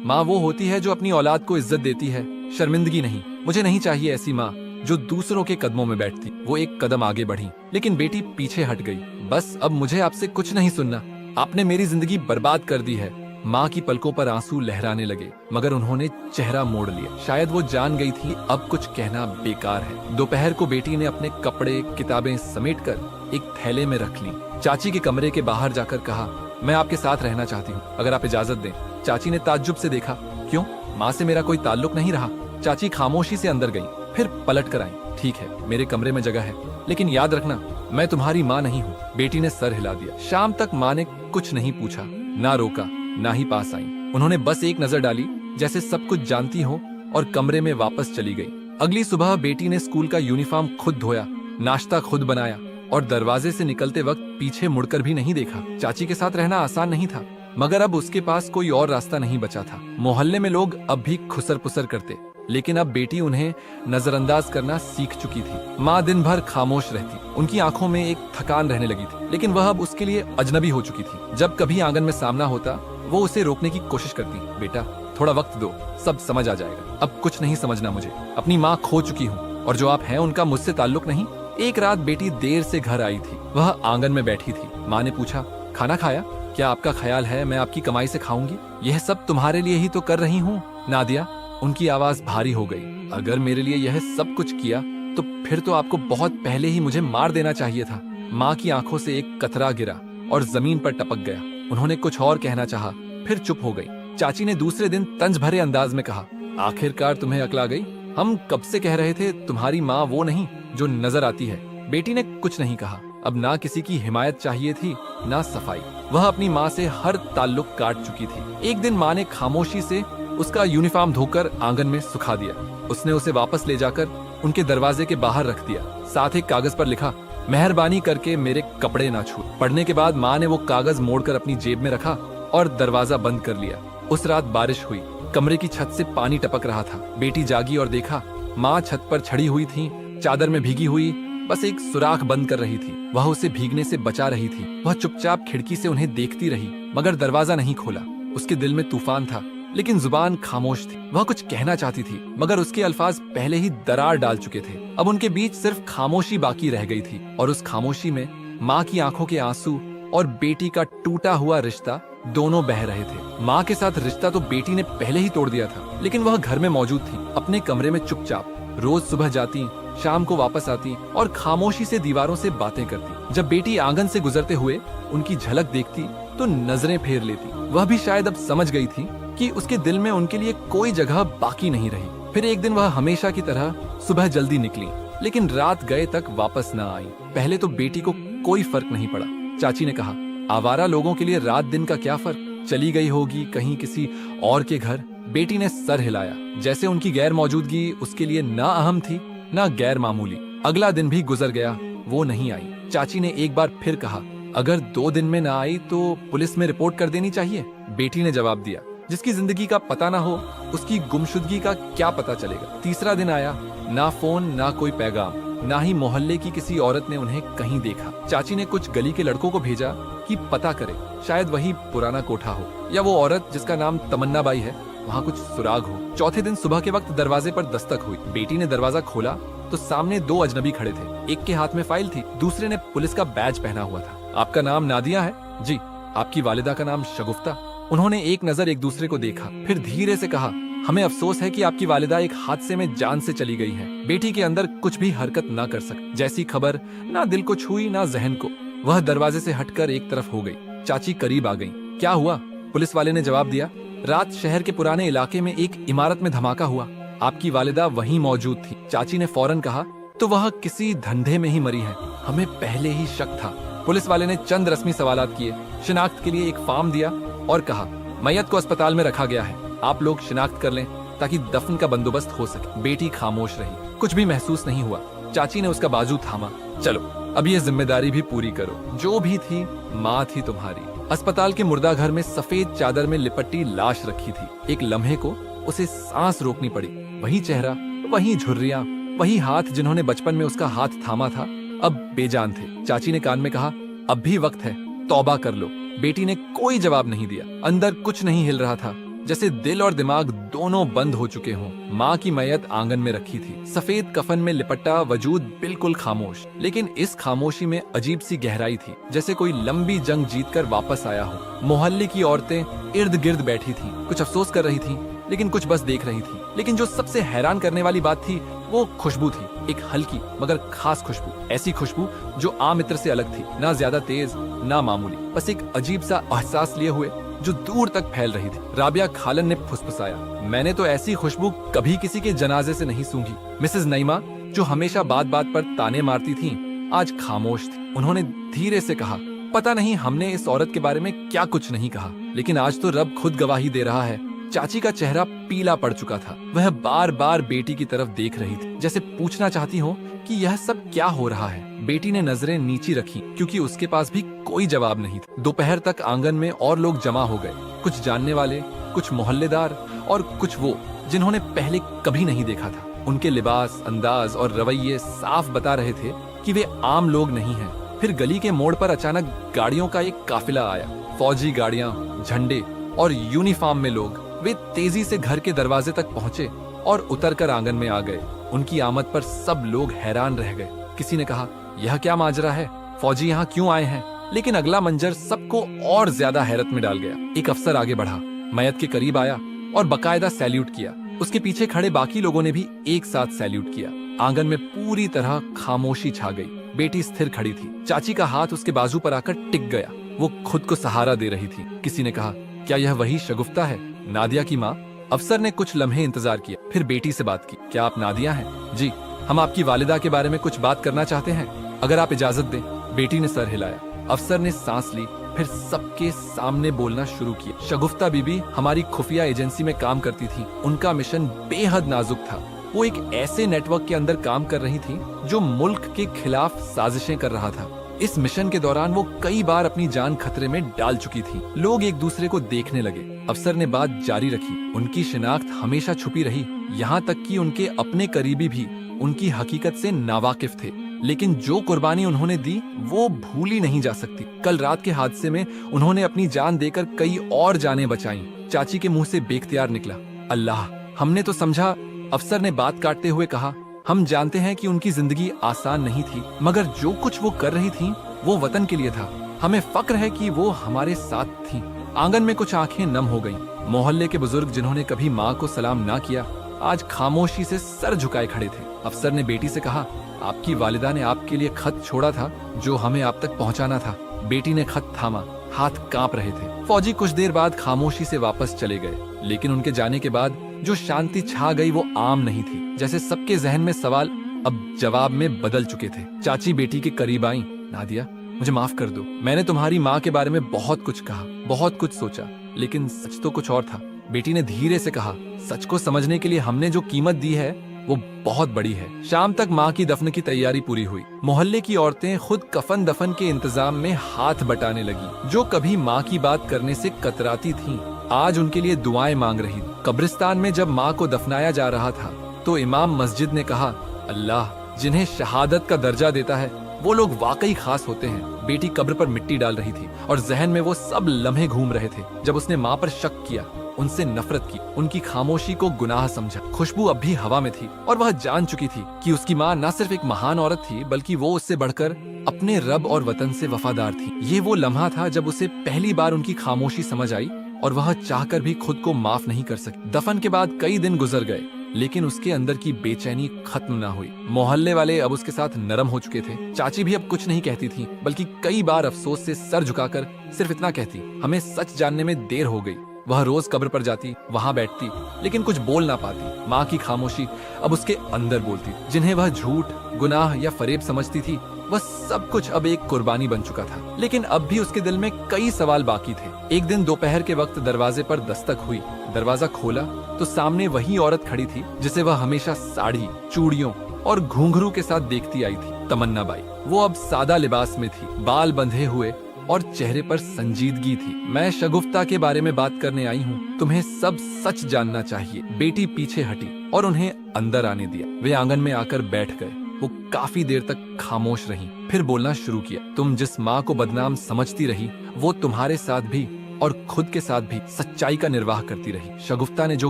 माँ वो होती है जो अपनी औलाद को इज्जत देती है, शर्मिंदगी नहीं। मुझे नहीं चाहिए ऐसी माँ जो दूसरों के कदमों में बैठती। वो एक कदम आगे बढ़ी लेकिन बेटी पीछे हट गई। बस अब मुझे आपसे कुछ नहीं सुनना, आपने मेरी जिंदगी बर्बाद कर दी है। माँ की पलकों पर आंसू लहराने लगे मगर उन्होंने चेहरा मोड़ लिया। शायद वो जान गई थी अब कुछ कहना बेकार है। दोपहर को बेटी ने अपने कपड़े किताबें समेटकर एक थैले में रख ली। चाची के कमरे के बाहर जाकर कहा, मैं आपके साथ रहना चाहती हूँ, अगर आप इजाजत दें। चाची ने ताज्जुब से देखा, क्यों? माँ से मेरा कोई ताल्लुक नहीं रहा। चाची खामोशी से अंदर गई, फिर पलट कर आई। ठीक है, मेरे कमरे में जगह है, लेकिन याद रखना मैं तुम्हारी माँ नहीं हूँ। बेटी ने सर हिला दिया। शाम तक माँ ने कुछ नहीं पूछा, ना रोका, ना ही पास आई। उन्होंने बस एक नजर डाली जैसे सब कुछ जानती हो और कमरे में वापस चली गई। अगली सुबह बेटी ने स्कूल का यूनिफॉर्म खुद धोया, नाश्ता खुद बनाया और दरवाजे से निकलते वक्त पीछे मुड़कर भी नहीं देखा। चाची के साथ रहना आसान नहीं था मगर अब उसके पास कोई और रास्ता नहीं बचा था। मोहल्ले में लोग अब भी खुसर पुसर करते लेकिन अब बेटी उन्हें नजरअंदाज करना सीख चुकी थी। माँ दिन भर खामोश रहती, उनकी आंखों में एक थकान रहने लगी थी लेकिन वह अब उसके लिए अजनबी हो चुकी थी। जब कभी आंगन में सामना होता वो उसे रोकने की कोशिश करती, बेटा थोड़ा वक्त दो, सब समझ आ जाएगा। अब कुछ नहीं समझना मुझे, अपनी माँ खो चुकी हूँ और जो आप हैं उनका मुझसे ताल्लुक नहीं। एक रात बेटी देर से घर आई थी, वह आंगन में बैठी थी। माँ ने पूछा, खाना खाया? क्या आपका ख्याल है मैं आपकी कमाई से खाऊंगी? यह सब तुम्हारे लिए ही तो कर रही हूँ नादिया। उनकी आवाज भारी हो गई। अगर मेरे लिए यह सब कुछ किया तो फिर तो आपको बहुत पहले ही मुझे मार देना चाहिए था। माँ की आंखों से एक कतरा गिरा और जमीन पर टपक गया। उन्होंने कुछ और कहना चाहा, फिर चुप हो गई। चाची ने दूसरे दिन तंज भरे अंदाज में कहा, आखिरकार तुम्हें अकल आ गई। हम कब से कह रहे थे तुम्हारी माँ वो नहीं जो नजर आती है। बेटी ने कुछ नहीं कहा। अब ना किसी की हिमायत चाहिए थी ना सफाई। वह अपनी माँ से हर ताल्लुक काट चुकी थी। एक दिन माँ ने खामोशी से उसका यूनिफॉर्म धोकर आंगन में सुखा दिया। उसने उसे वापस ले जाकर उनके दरवाजे के बाहर रख दिया। साथ एक कागज पर लिखा, मेहरबानी करके मेरे कपड़े ना छू। पढ़ने के बाद माँ ने वो कागज मोड़कर अपनी जेब में रखा और दरवाजा बंद कर लिया। उस रात बारिश हुई, कमरे की छत से पानी टपक रहा था। बेटी जागी और देखा माँ छत पर छड़ी हुई थी, चादर में भीगी हुई, बस एक सुराख बंद कर रही थी। वह उसे भीगने से बचा रही थी। वह चुपचाप खिड़की से उन्हें देखती रही मगर दरवाजा नहीं खोला। उसके दिल में तूफान था लेकिन जुबान खामोश थी। वह कुछ कहना चाहती थी मगर उसके अल्फाज पहले ही दरार डाल चुके थे। अब उनके बीच सिर्फ खामोशी बाकी रह गई थी और उस खामोशी में माँ की आंखों के आंसू और बेटी का टूटा हुआ रिश्ता दोनों बह रहे थे। माँ के साथ रिश्ता तो बेटी ने पहले ही तोड़ दिया था लेकिन वह घर में मौजूद थी, अपने कमरे में चुपचाप। रोज सुबह जाती, शाम को वापस आती और खामोशी से दीवारों से बातें करती। जब बेटी आंगन से गुजरते हुए उनकी झलक देखती तो नजरें फेर लेती। वह भी शायद अब समझ गई थी कि उसके दिल में उनके लिए कोई जगह बाकी नहीं रही। फिर एक दिन वह हमेशा की तरह सुबह जल्दी निकली लेकिन रात गए तक वापस न आई। पहले तो बेटी को कोई फर्क नहीं पड़ा। चाची ने कहा, आवारा लोगों के लिए रात दिन का क्या फर्क, चली गई होगी कहीं किसी और के घर। बेटी ने सर हिलाया जैसे उनकी गैर मौजूदगी उसके लिए ना अहम थी ना गैर मामूली। अगला दिन भी गुजर गया, वो नहीं आई। चाची ने एक बार फिर कहा, अगर 2 दिन में ना आई तो पुलिस में रिपोर्ट कर देनी चाहिए। बेटी ने जवाब दिया, जिसकी जिंदगी का पता ना हो उसकी गुमशुदगी का क्या पता चलेगा। तीसरा दिन आया, ना फोन ना कोई पैगाम, ना ही मोहल्ले की किसी औरत ने उन्हें कहीं देखा। चाची ने कुछ गली के लड़कों को भेजा कि पता करे, शायद वही पुराना कोठा हो या वो औरत जिसका नाम तमन्ना बाई है, वहाँ कुछ सुराग हो। चौथे दिन सुबह के वक्त दरवाजे पर दस्तक हुई। बेटी ने दरवाजा खोला तो सामने 2 अजनबी खड़े थे। एक के हाथ में फाइल थी, दूसरे ने पुलिस का बैज पहना हुआ था। आपका नाम नादिया है? जी। आपकी वालिदा का नाम शगुफ्ता? उन्होंने एक नजर एक दूसरे को देखा, फिर धीरे से कहा, हमें अफसोस है कि आपकी वालिदा एक हादसे में जान से चली गई है। बेटी के अंदर कुछ भी हरकत ना कर सकी। जैसी खबर ना दिल को छुई ना जहन को। वह दरवाजे से हटकर एक तरफ हो गई। चाची करीब आ गई। क्या हुआ? पुलिस वाले ने जवाब दिया, रात शहर के पुराने इलाके में एक इमारत में धमाका हुआ, आपकी वालिदा वहीं मौजूद थी। चाची ने फौरन कहा, तो वह किसी धंधे में ही मरी है, हमें पहले ही शक था। पुलिस वाले ने चंद रस्मी सवालात किए, शिनाख्त के लिए एक फॉर्म दिया और कहा, मैयत को अस्पताल में रखा गया है, आप लोग शिनाख्त कर लें ताकि दफन का बंदोबस्त हो सके। बेटी खामोश रही, कुछ भी महसूस नहीं हुआ। चाची ने उसका बाजू थामा। चलो अब ये जिम्मेदारी भी पूरी करो, जो भी थी माँ थी तुम्हारी। अस्पताल के मुर्दा घर में सफेद चादर में लिपटी लाश रखी थी। एक लम्हे को उसे सांस रोकनी पड़ी। वही चेहरा, वही झुर्रियां, वही हाथ जिन्होंने बचपन में उसका हाथ थामा था, अब बेजान थे। चाची ने कान में कहा, अब भी वक्त है, तौबा कर लो। बेटी ने कोई जवाब नहीं दिया। अंदर कुछ नहीं हिल रहा था, जैसे दिल और दिमाग दोनों बंद हो चुके हों। माँ की मैयत आंगन में रखी थी, सफेद कफन में लिपटा वजूद बिल्कुल खामोश। लेकिन इस खामोशी में अजीब सी गहराई थी, जैसे कोई लंबी जंग जीतकर वापस आया हो। मोहल्ले की औरतें इर्द गिर्द बैठी थीं, कुछ अफसोस कर रही थीं, लेकिन कुछ बस देख रही थीं। लेकिन जो सबसे हैरान करने वाली बात थी वो खुशबू थी, एक हल्की मगर खास खुशबू। ऐसी खुशबू जो आम इत्र से अलग थी, ना ज्यादा तेज ना मामूली, बस एक अजीब सा एहसास लिए हुए जो दूर तक फैल रही थी। राबिया खालन ने फुसफुसाया, मैंने तो ऐसी खुशबू कभी किसी के जनाजे से नहीं सूंघी। मिसेस नईमा, जो हमेशा बात बात पर ताने मारती थीं, आज खामोश थी। उन्होंने धीरे से कहा, पता नहीं हमने इस औरत के बारे में क्या कुछ नहीं कहा, लेकिन आज तो रब खुद गवाही दे रहा है। चाची का चेहरा पीला पड़ चुका था। वह बार बार बेटी की तरफ देख रही थी, जैसे पूछना चाहती हो कि यह सब क्या हो रहा है। बेटी ने नजरें नीची रखी, क्योंकि उसके पास भी कोई जवाब नहीं था। दोपहर तक आंगन में और लोग जमा हो गए, कुछ जानने वाले, कुछ मोहल्लेदार और कुछ वो जिन्होंने पहले कभी नहीं देखा था। उनके लिबास, अंदाज और रवैये साफ बता रहे थे कि वे आम लोग नहीं हैं। फिर गली के मोड़ पर अचानक गाड़ियों का एक काफिला आया। फौजी गाड़ियां, झंडे और यूनिफॉर्म में लोग। वे तेजी से घर के दरवाजे तक पहुंचे और उतरकर आंगन में आ गए। उनकी आमद पर सब लोग हैरान रह गए। किसी ने कहा, यह क्या माजरा है, फौजी यहाँ क्यों आए हैं? लेकिन अगला मंजर सबको और ज्यादा हैरत में डाल गया। एक अफसर आगे बढ़ा, मैयत के करीब आया और बकायदा सैल्यूट किया। उसके पीछे खड़े बाकी लोगों ने भी एक साथ सैल्यूट किया। आंगन में पूरी तरह खामोशी छा गई। बेटी स्थिर खड़ी थी, चाची का हाथ उसके बाजू पर आकर टिक गया। वो खुद को सहारा दे रही थी। किसी ने कहा, क्या यह वही शगुफ्ता है, नादिया की माँ? अफसर ने कुछ लम्हे इंतजार किया, फिर बेटी से बात की। क्या आप नादिया हैं? जी, हम आपकी वालिदा के बारे में कुछ बात करना चाहते हैं, अगर आप इजाजत दें। बेटी ने सर हिलाया। अफसर ने सांस ली, फिर सबके सामने बोलना शुरू किया। शगुफ्ता बीबी हमारी खुफिया एजेंसी में काम करती थी। उनका मिशन बेहद नाजुक था। वो एक ऐसे नेटवर्क के अंदर काम कर रही थी जो मुल्क के खिलाफ साजिशें कर रहा था। इस मिशन के दौरान वो कई बार अपनी जान खतरे में डाल चुकी थी। लोग एक दूसरे को देखने लगे। अफसर ने बात जारी रखी, उनकी शिनाख्त हमेशा छुपी रही, यहाँ तक कि उनके अपने करीबी भी उनकी हकीकत से नावाकिफ थे। लेकिन जो कुर्बानी उन्होंने दी वो भूली नहीं जा सकती। कल रात के हादसे में उन्होंने अपनी जान देकर कई और जानें बचाईं। चाची के मुंह से बेख्तियार निकला, अल्लाह, हमने तो समझा। अफसर ने बात काटते हुए कहा, हम जानते हैं कि उनकी जिंदगी आसान नहीं थी, मगर जो कुछ वो कर रही थी वो वतन के लिए था। हमें फक्र है कि वो हमारे साथ थी। आंगन में कुछ आंखें नम हो गईं। मोहल्ले के बुजुर्ग जिन्होंने कभी माँ को सलाम ना किया, आज खामोशी से सर झुकाए खड़े थे। अफसर ने बेटी से कहा, आपकी वालिदा ने आपके लिए खत छोड़ा था जो हमें आप तक पहुंचाना था। बेटी ने खत थामा, हाथ कांप रहे थे। फौजी कुछ देर बाद खामोशी से वापस चले गए, लेकिन उनके जाने के बाद जो शांति छा गई वो आम नहीं थी। जैसे सबके जहन में सवाल अब जवाब में बदल चुके थे। चाची बेटी के करीब आईं, नादिया, मुझे माफ कर दो। मैंने तुम्हारी माँ के बारे में बहुत कुछ कहा, बहुत कुछ सोचा, लेकिन सच तो कुछ और था। बेटी ने धीरे से कहा, सच को समझने के लिए हमने जो कीमत दी है वो बहुत बड़ी है। शाम तक माँ की दफन की तैयारी पूरी हुई। मोहल्ले की औरतें खुद कफन दफन के इंतजाम में हाथ बटाने लगी। जो कभी माँ की बात करने से कतराती थीं, आज उनके लिए दुआएं मांग रही। कब्रिस्तान में जब माँ को दफनाया जा रहा था तो इमाम मस्जिद ने कहा, अल्लाह जिन्हें शहादत का दर्जा देता है वो लोग वाकई खास होते हैं। बेटी कब्र पर मिट्टी डाल रही थी और जहन में वो सब लम्हे घूम रहे थे जब उसने माँ पर शक किया, उनसे नफरत की, उनकी खामोशी को गुनाह समझा। खुशबू अब भी हवा में थी और वह जान चुकी थी कि उसकी माँ न सिर्फ एक महान औरत थी, बल्कि वो उससे बढ़कर अपने रब और वतन से वफादार थी। ये वो लम्हा था जब उसे पहली बार उनकी खामोशी समझ आई और वह चाहकर भी खुद को माफ नहीं कर सकी। दफन के बाद कई दिन गुजर गए, लेकिन उसके अंदर की बेचैनी खत्म ना हुई। मोहल्ले वाले अब उसके साथ नरम हो चुके थे। चाची भी अब कुछ नहीं कहती थी, बल्कि कई बार अफसोस से सर झुकाकर सिर्फ इतना कहती, हमें सच जानने में देर हो गई। वह रोज कब्र पर जाती, वहां बैठती, लेकिन कुछ बोल ना पाती। माँ की खामोशी अब उसके अंदर बोलती। जिन्हें वह झूठ, गुनाह या फरेब समझती थी, वह सब कुछ अब एक कुर्बानी बन चुका था, लेकिन अब भी उसके दिल में कई सवाल बाकी थे। एक दिन दोपहर के वक्त दरवाजे पर दस्तक हुई। दरवाजा खोला तो सामने वही औरत खड़ी थी जिसे वह हमेशा साड़ी, चूड़ियों और घुंघरू के साथ देखती आई थी, तमन्ना बाई। वो अब सादा लिबास में थी, बाल बंधे हुए और चेहरे पर संजीदगी थी। मैं शगुफ्ता के बारे में बात करने आई हूँ, तुम्हें सब सच जानना चाहिए। बेटी पीछे हटी और उन्हें अंदर आने दिया। वे आंगन में आकर बैठ गए। वो काफी देर तक खामोश रहीं, फिर बोलना शुरू किया। तुम जिस माँ को बदनाम समझती रही, वो तुम्हारे साथ भी और खुद के साथ भी सच्चाई का निर्वाह करती रही। शगुफ्ता ने जो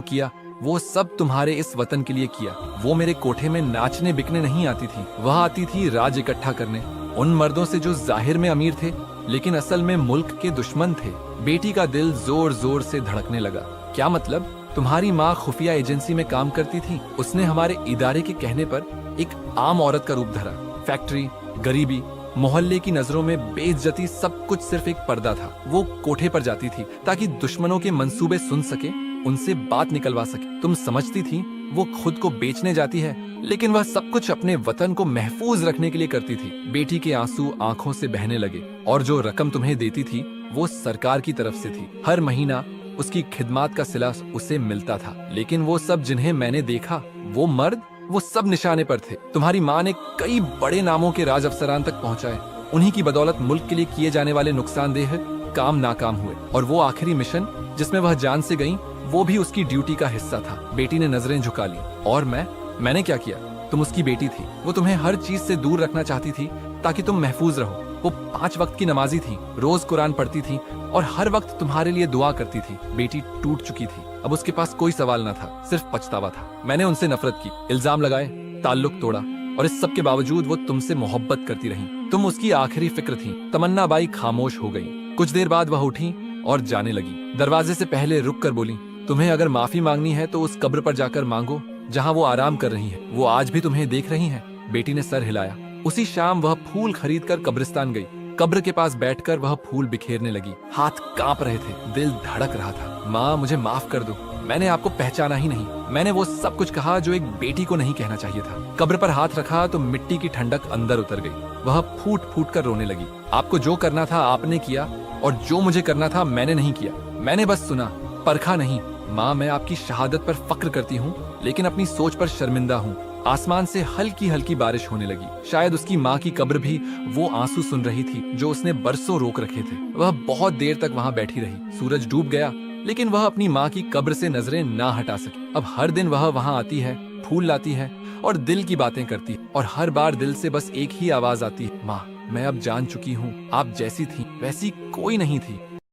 किया वो सब तुम्हारे इस वतन के लिए किया। वो मेरे कोठे में नाचने बिकने नहीं आती थी, वह आती थी राज इकट्ठा करने, उन मर्दों से जो जाहिर में अमीर थे लेकिन असल में मुल्क के दुश्मन थे। बेटी का दिल जोर जोर से धड़कने लगा। क्या मतलब? तुम्हारी माँ खुफिया एजेंसी में काम करती थी। उसने हमारे इदारे के कहने पर एक आम औरत का रूप धरा। फैक्ट्री, गरीबी, मोहल्ले की नजरों में बेइज्जती, सब कुछ सिर्फ एक पर्दा था। वो कोठे पर जाती थी ताकि दुश्मनों के मंसूबे सुन सके, उनसे बात निकलवा सके। तुम समझती थी वो खुद को बेचने जाती है, लेकिन वह सब कुछ अपने वतन को महफूज रखने के लिए करती थी। बेटी के आंसू आंखों से बहने लगे। और जो रकम तुम्हें देती थी वो सरकार की तरफ से थी। हर महीना उसकी खिदमात का सिला उसे मिलता था। लेकिन वो सब जिन्हें मैंने देखा, वो मर्द, वो सब निशाने पर थे। तुम्हारी माँ ने कई बड़े नामों के राज अफसरान तक पहुँचाए। उन्हीं की बदौलत मुल्क के लिए किए जाने वाले नुकसानदेह काम नाकाम हुए। और वो आखिरी मिशन जिसमें वह जान से गई, वो भी उसकी ड्यूटी का हिस्सा था। बेटी ने नजरें झुका ली। और मैंने क्या किया? तुम उसकी बेटी थी। वो तुम्हें हर चीज से दूर रखना चाहती थी ताकि तुम महफूज रहो। वो 5 वक्त की नमाजी थी, रोज कुरान पढ़ती थी और हर वक्त तुम्हारे लिए दुआ करती थी। बेटी टूट चुकी थी। अब उसके पास कोई सवाल न था, सिर्फ पछतावा था। मैंने उनसे नफरत की, इल्जाम लगाए, ताल्लुक तोड़ा, और इस सब के बावजूद वो तुमसे मोहब्बत करती रही। तुम उसकी आखिरी फिक्र थी। तमन्ना बाई खामोश हो गई। कुछ देर बाद वह उठी और जाने लगी। दरवाजे से पहले रुक कर बोली, तुम्हें अगर माफी मांगनी है तो उस कब्र पर जाकर मांगो जहाँ वो आराम कर रही है। वो आज भी तुम्हें देख रही हैं। बेटी ने सर हिलाया। उसी शाम वह फूल खरीद कर कब्रिस्तान गई। कब्र के पास बैठकर वह फूल बिखेरने लगी। हाथ कांप रहे थे, दिल धड़क रहा था। माँ, मुझे माफ कर दो, मैंने आपको पहचाना ही नहीं। मैंने वो सब कुछ कहा जो एक बेटी को नहीं कहना चाहिए था। कब्र पर हाथ रखा तो मिट्टी की ठंडक अंदर उतर गई। वह फूट फूट कर रोने लगी। आपको जो करना था आपने किया, और जो मुझे करना था मैंने नहीं किया। मैंने बस सुना, परखा नहीं। माँ, मैं आपकी शहादत पर फक्र करती हूँ, लेकिन अपनी सोच पर शर्मिंदा हूँ। आसमान से हल्की हल्की बारिश होने लगी। शायद उसकी माँ की कब्र भी वो आंसू सुन रही थी जो उसने बरसों रोक रखे थे। वह बहुत देर तक वहाँ बैठी रही। सूरज डूब गया, लेकिन वह अपनी माँ की कब्र से नजरें ना हटा सकी। अब हर दिन वह वहाँ आती है, फूल लाती है और दिल की बातें करती है, और हर बार दिल से बस एक ही आवाज आती है, माँ, मैं अब जान चुकी हूँ, आप जैसी थी वैसी कोई नहीं थी।